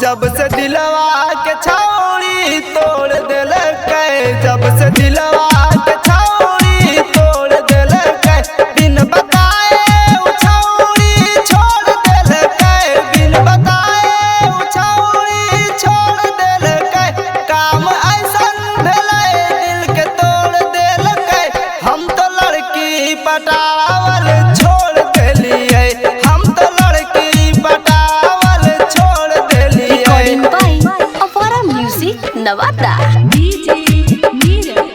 जब से दिलवा के छौड़ी तोड़ दिल के, जब से दिलवा के छौड़ी तोड़ दिल के, बिन बताए उ छौड़ी छोड़ दिल के, बिन बताए उ छौड़ी छोड़ दिल के। काम ऐसन भेलै दिल के तोड़ दिल के, हम तो लड़की पटावल छोड़ दिलियै, हम तो लड़की पटावल छोड़ दिलियै। Recording by Avara Music Navata. DJ Neeraj,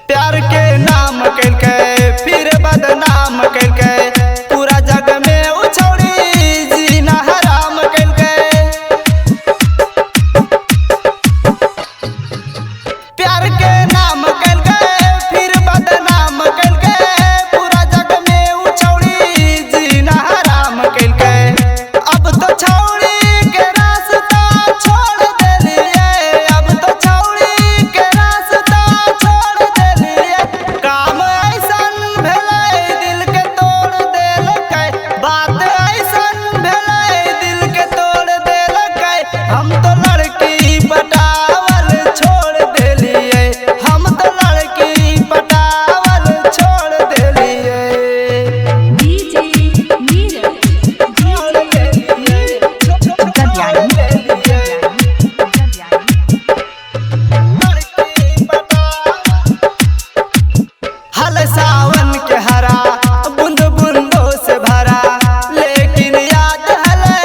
प्यार के नाम कैलके फिर बदनाम कैलके, पूरा जग में उ छौड़ी जीना हराम कैलके। प्यार के नाम कैलके फिर बदनाम कैलके, पूरा जग में उ छौड़ी जीना हराम कैलके। अब तो छौड़ी के रास्ता छोड़ देलियै, अब तो छौड़ी के रास्ता छोड़ देलियै। काम ऐसन भेलै दिल के तोड़ देलकै, बात ऐसन भेलै दिल के तोड़ देलकै। हम तो लड़की पटावल छोड़ देलियै, हम तो लड़की पटावल छोड़ देलियै। DJ Neeraj, छोड़ देलियै, लड़की पटावल। हल सावन के हरा बूंद बूंदों से भरा, लेकिन याद हले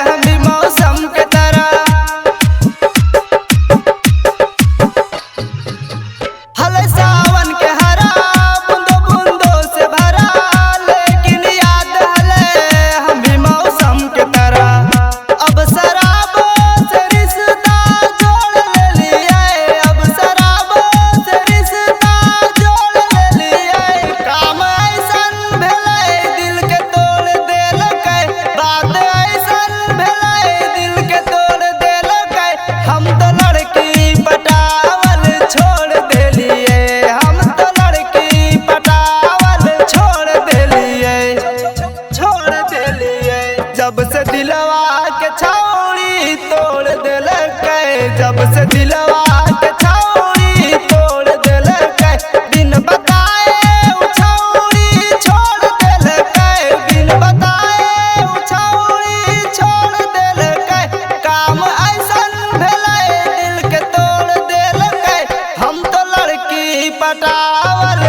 हम भी मौसम के तरह। हल सावन के हरा बूंद बूंदों से भरा, लेकिन याद हले हम भी मौसम के तरह। अब शराबों से रिश्ता जोड़ लेलियै, अब शराबों से रिश्ता जोड़ लेलियै। काम ऐसन भेलै दिल के तोड़ देलकै, बात ऐसन भेलै दिल के तोड़ देलकै। हम तो लड़की पटावल छोड़ देलियै, हम तो लड़की पटावल छोड़ देलियै, छोड़ देलियै। जब से दिलवा के छौड़ी तोड़ देलकै, जब से दिलवा के छौड़ी तोड़ देलकै, बिन बताए उ छौड़ी छोड़ देलकै, बिन बताए उ छौड़ी छोड़ देलकै। काम ऐसन भेलै दिल के तोड़ देलकै, हम तो लड़की पटावल